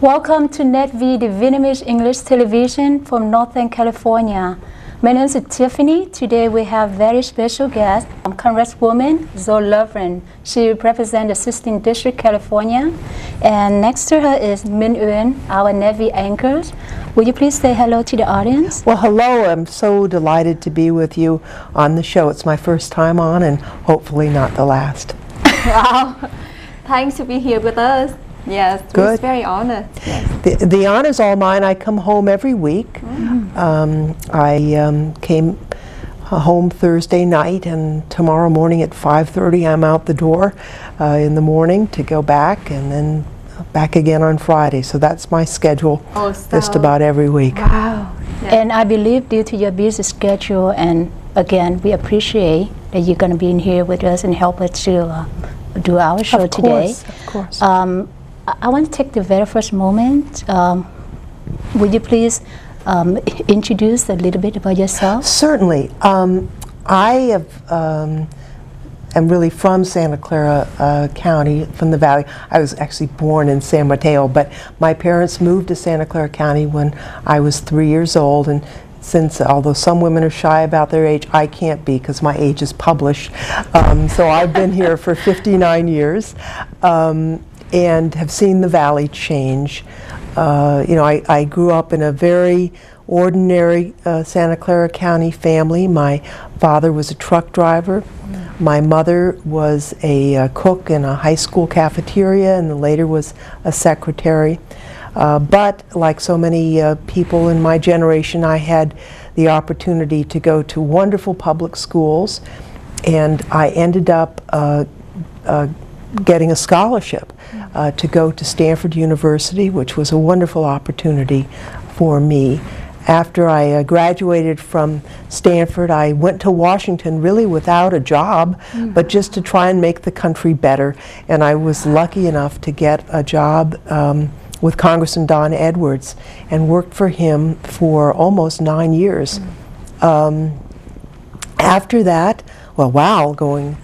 Welcome to NetV, the Vietnamese English television from Northern California. My name is Tiffany. Today we have very special guest, Congresswoman Zoe Lofgren. She represents the 16th District, California. And next to her is Minh Uyên, our NetV anchor. Would you please say hello to the audience? Well, hello. I'm so delighted to be with you on the show. It's my first time on and hopefully not the last. Wow. Thanks to be here with us. Yes, Good. It's very honored. Yes. The honor's all mine. I come home every week. I came home Thursday night, and tomorrow morning at 5:30 I'm out the door in the morning to go back, and then back again on Friday. So that's my schedule just about every week. Wow. Yeah. And I believe due to your busy schedule, and again, we appreciate that you're going to be in here with us and help us to do our show today. Of course. I want to take the very first moment. Would you please introduce a little bit about yourself? Certainly. I am really from Santa Clara County, from the Valley. I was actually born in San Mateo, but my parents moved to Santa Clara County when I was 3 years old, and since, although some women are shy about their age, I can't be because my age is published. So I've been here for 59 years. And have seen the Valley change. You know, I grew up in a very ordinary Santa Clara County family. My father was a truck driver. My mother was a cook in a high school cafeteria, and later was a secretary. But like so many people in my generation, I had the opportunity to go to wonderful public schools, and I ended up getting a scholarship to go to Stanford University, which was a wonderful opportunity for me. After I graduated from Stanford, I went to Washington really without a job, but just to try and make the country better. And I was lucky enough to get a job with Congressman Don Edwards, and worked for him for almost 9 years. After that, well, while going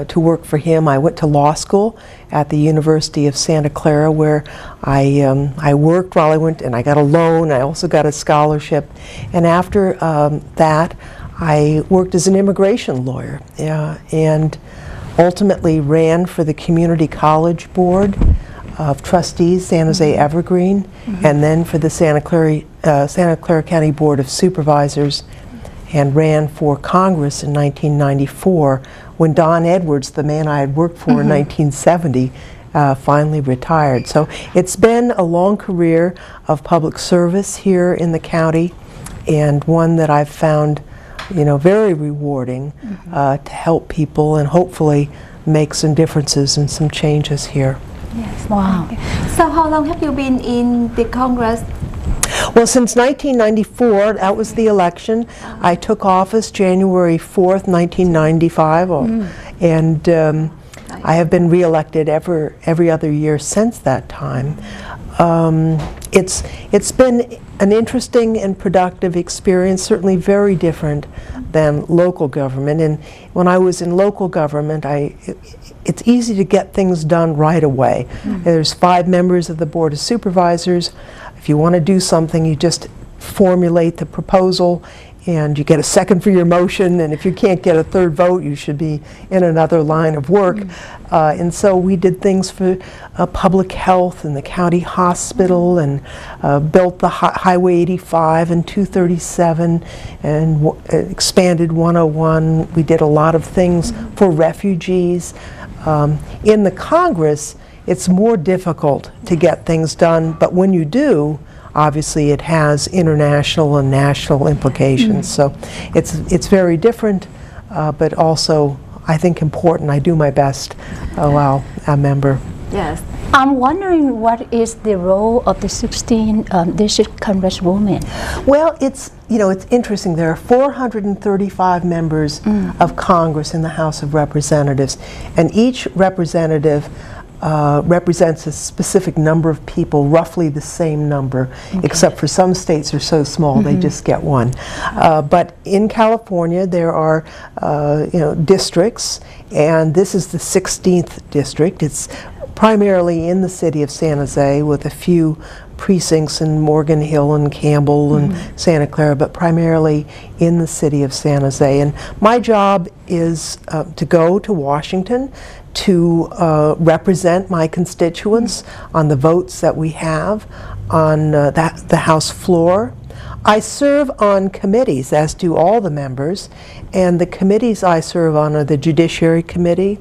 to work for him, I went to law school at the University of Santa Clara, where I worked while I went, and I got a loan. I also got a scholarship, and after that, I worked as an immigration lawyer, and ultimately ran for the Community College Board of Trustees, San Jose Evergreen, and then for the Santa Clara County Board of Supervisors, and ran for Congress in 1994 when Don Edwards, the man I had worked for in 1970, finally retired. So it's been a long career of public service here in the county, and one that I've found, you know, very rewarding to help people and hopefully make some differences and some changes here. Yes. Wow. So how long have you been in the Congress? Well, since 1994, that was the election. I took office January 4th, 1995, and I have been re-elected every other year since that time. It's been an interesting and productive experience, certainly very different than local government. And when I was in local government, it's easy to get things done right away. There's 5 members of the Board of Supervisors. If you want to do something, you just formulate the proposal, and you get a second for your motion, and if you can't get a third vote, you should be in another line of work. And so we did things for public health and the county hospital, and built the Highway 85 and 237, and expanded 101. We did a lot of things for refugees. In the Congress, it's more difficult to get things done, but when you do, obviously it has international and national implications. So it's very different, but also I think important. I do my best while a member. Yes. I'm wondering what is the role of the 16th District Congresswoman? Well, it's interesting. There are 435 members of Congress in the House of Representatives, and each representative represents a specific number of people, roughly the same number, except for some states are so small they just get one. But in California there are districts, and this is the 16th district. It's primarily in the city of San Jose with a few precincts in Morgan Hill and Campbell and Santa Clara, but primarily in the city of San Jose. And my job is to go to Washington to represent my constituents on the votes that we have on the House floor. I serve on committees, as do all the members, and the committees I serve on are the Judiciary Committee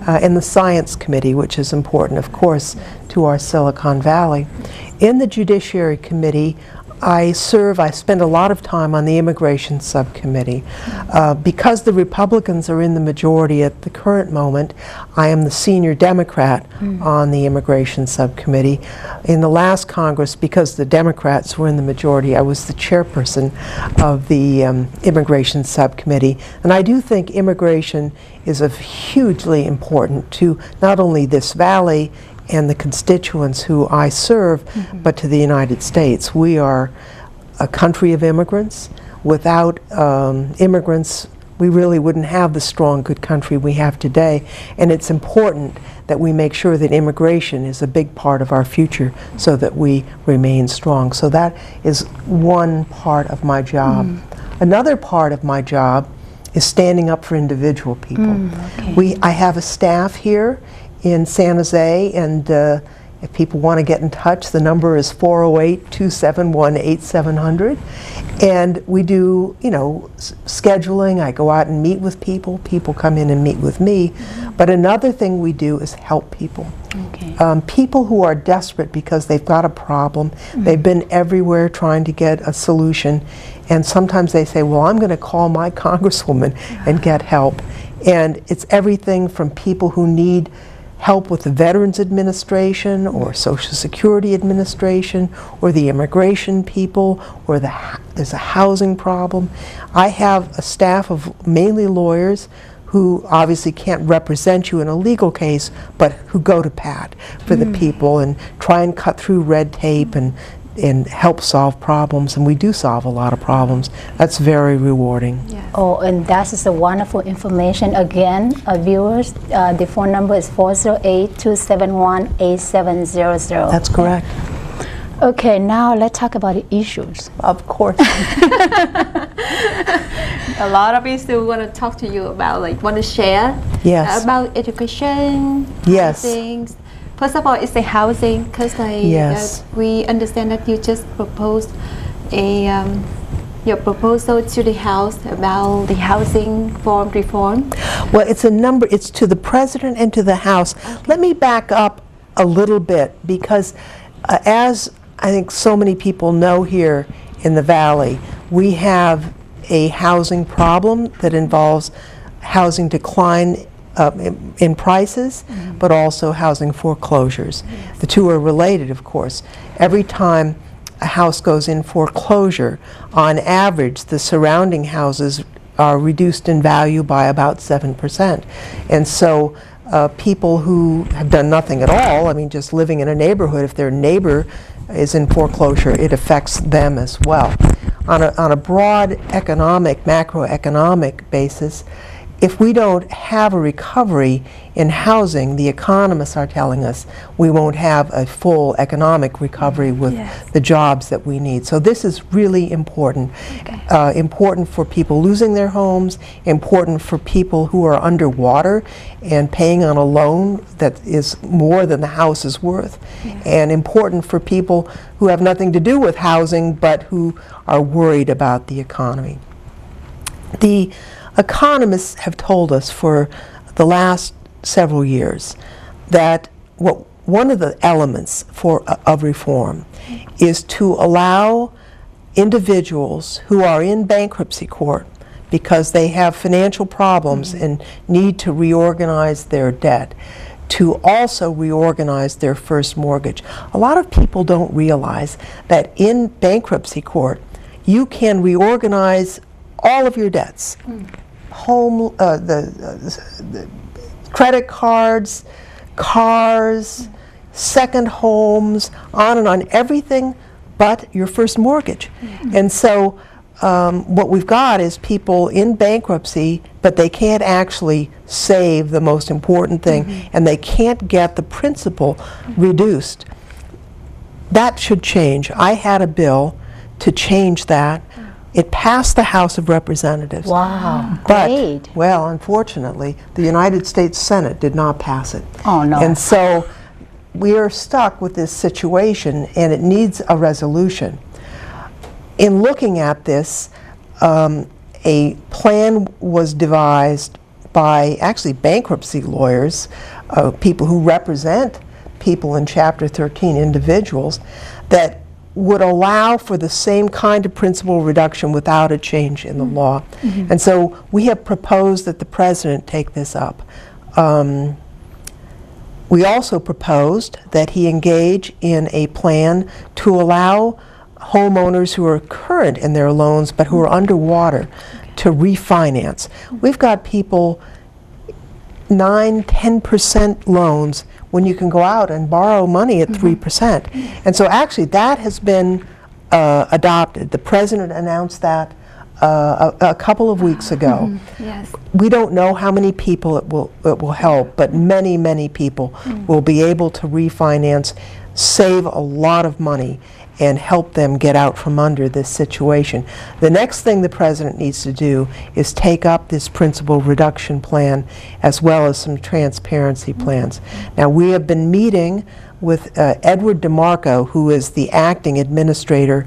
and the Science Committee, which is important, of course, to our Silicon Valley. In the Judiciary Committee, I spend a lot of time on the Immigration Subcommittee. Because the Republicans are in the majority at the current moment, I am the senior Democrat on the Immigration Subcommittee. In the last Congress, because the Democrats were in the majority, I was the chairperson of the Immigration Subcommittee. And I do think immigration is hugely important to not only this valley and the constituents who I serve, but to the United States. We are a country of immigrants. Without immigrants, we really wouldn't have the strong, good country we have today. And it's important that we make sure that immigration is a big part of our future so that we remain strong. So that is one part of my job. Another part of my job is standing up for individual people. I have a staff here in San Jose, and if people want to get in touch, the number is 408-271-8700. And we do, scheduling. I go out and meet with people. People come in and meet with me. But another thing we do is help people. People who are desperate because they've got a problem. They've been everywhere trying to get a solution. And sometimes they say, well, I'm going to call my congresswoman and get help. And it's everything from people who need help with the Veterans Administration or Social Security Administration or the immigration people, or there's a housing problem. I have a staff of mainly lawyers who obviously can't represent you in a legal case, but who go to pat for the people and try and cut through red tape and help solve problems, and we do solve a lot of problems. That's very rewarding. Oh, and that is a wonderful information. Again, viewers, the phone number is 408-271-8700. That's correct. Okay, now let's talk about the issues. Of course. A lot of people want to talk to you about, want to share about education, things. First of all, it's the housing, because we understand that you just proposed your proposal to the House about the housing reform. Well, it's to the President and to the House. Let me back up a little bit, because as I think so many people know here in the Valley, we have a housing problem that involves housing decline in prices, but also housing foreclosures. The two are related, of course. Every time a house goes in foreclosure, on average, the surrounding houses are reduced in value by about 7%. And so people who have done nothing at all, just living in a neighborhood, if their neighbor is in foreclosure, it affects them as well. On a broad macroeconomic basis, if we don't have a recovery in housing, the economists are telling us we won't have a full economic recovery with the jobs that we need. So this is really important. Important for people losing their homes, important for people who are underwater and paying on a loan that is more than the house is worth, and important for people who have nothing to do with housing but who are worried about the economy. The economists have told us for the last several years that one of the elements of reform is to allow individuals who are in bankruptcy court because they have financial problems and need to reorganize their debt, to also reorganize their first mortgage. A lot of people don't realize that in bankruptcy court you can reorganize all of your debts. Home, the credit cards, cars, second homes, on and on, everything but your first mortgage. And so what we've got is people in bankruptcy but they can't actually save the most important thing, and they can't get the principal reduced. That should change. I had a bill to change that. It passed the House of Representatives. Wow, but, great. well, unfortunately, the United States Senate did not pass it. Oh, no. And so we are stuck with this situation, and it needs a resolution. In looking at this, a plan was devised by actually bankruptcy lawyers, people who represent people in Chapter 13, individuals, that would allow for the same kind of principal reduction without a change in the law. And so we have proposed that the President take this up. We also proposed that he engage in a plan to allow homeowners who are current in their loans but who are underwater to refinance. We've got people 9–10% loans when you can go out and borrow money at 3%. And so actually that has been adopted. The President announced that a couple of weeks ago. Yes. We don't know how many people it will help, but many, many people will be able to refinance, save a lot of money, and help them get out from under this situation. The next thing the President needs to do is take up this principal reduction plan as well as some transparency plans. Now, we have been meeting with Edward DeMarco, who is the acting administrator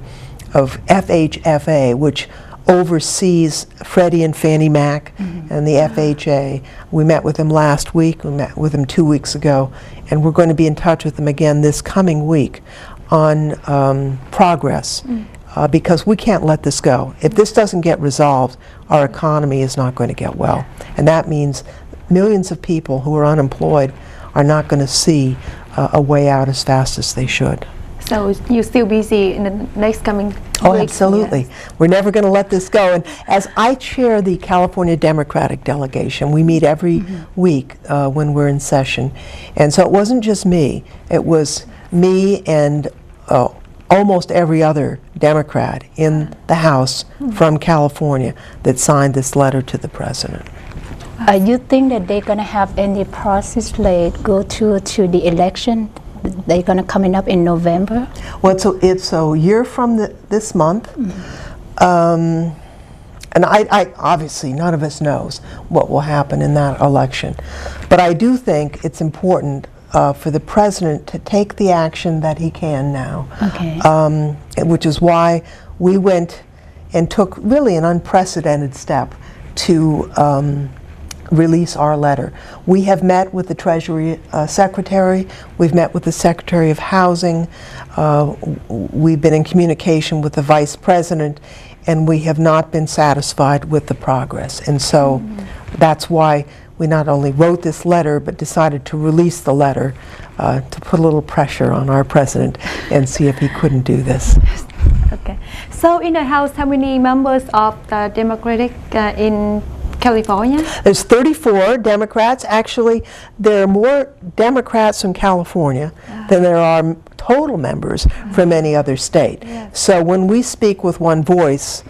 of FHFA, which oversees Freddie and Fannie Mac and the FHA. We met with him last week, we met with him 2 weeks ago, and we're going to be in touch with him again this coming week on progress, because we can't let this go. If this doesn't get resolved, our economy is not going to get well. And that means millions of people who are unemployed are not going to see a way out as fast as they should. So you're still busy in the next coming Oh, weeks? absolutely. Yes. We're never going to let this go. And as I chair the California Democratic delegation, we meet every week when we're in session. And so it wasn't just me. It was me and almost every other Democrat in the House from California that signed this letter to the President. You think that they're going to have any process like go to the election? They're going to coming up in November? Well, it's a year from this month. And I obviously, none of us knows what will happen in that election. But I do think it's important for the President to take the action that he can now, which is why we went and took really an unprecedented step to release our letter. We have met with the Treasury Secretary, we've met with the Secretary of Housing, we've been in communication with the Vice President, and we have not been satisfied with the progress. And so that's why we not only wrote this letter, but decided to release the letter to put a little pressure on our President and see if he couldn't do this. Okay. So in the House, how many members of the Democratic in California? There's 34 Democrats. Actually, there are more Democrats in California than there are total members from any other state. Yes. So when we speak with one voice,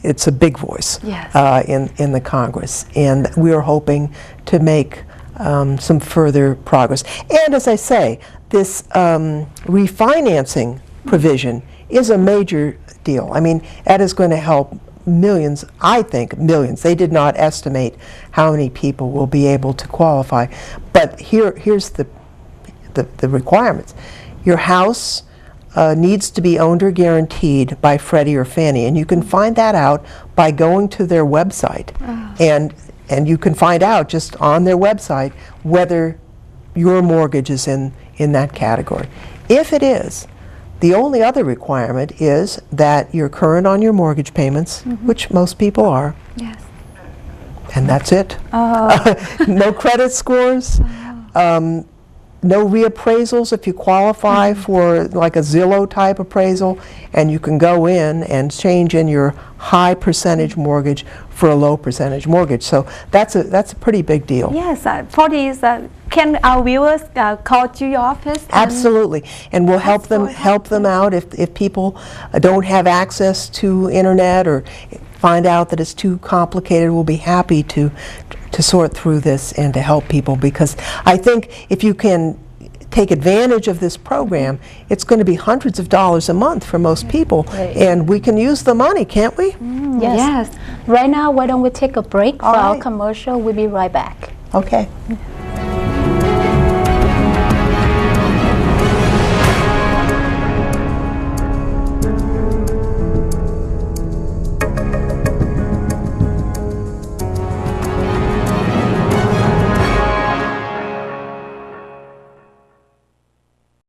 it's a big voice in the Congress. And we are hoping to make some further progress. And as I say, this refinancing provision is a major deal. I mean, that is going to help millions, I think millions. They did not estimate how many people will be able to qualify. But here's the requirements. Your house needs to be owned or guaranteed by Freddie or Fannie, and you can find that out by going to their website. And you can find out just on their website whether your mortgage is in that category. If it is, the only other requirement is that you're current on your mortgage payments, which most people are. Yes. And that's it. No credit scores, no reappraisals if you qualify for like a Zillow type appraisal, and you can go in and change in your high percentage mortgage for a low percentage mortgage. So that's a pretty big deal. Yes, for these, can our viewers call to your office? Absolutely, and we'll help them out if people don't have access to internet, or find out that it's too complicated, we'll be happy to sort through this and to help people, because I think if you can take advantage of this program, it's going to be hundreds of dollars a month for most people, and we can use the money, can't we? Yes. Right now, why don't we take a break for our commercial? We'll be right back. Okay.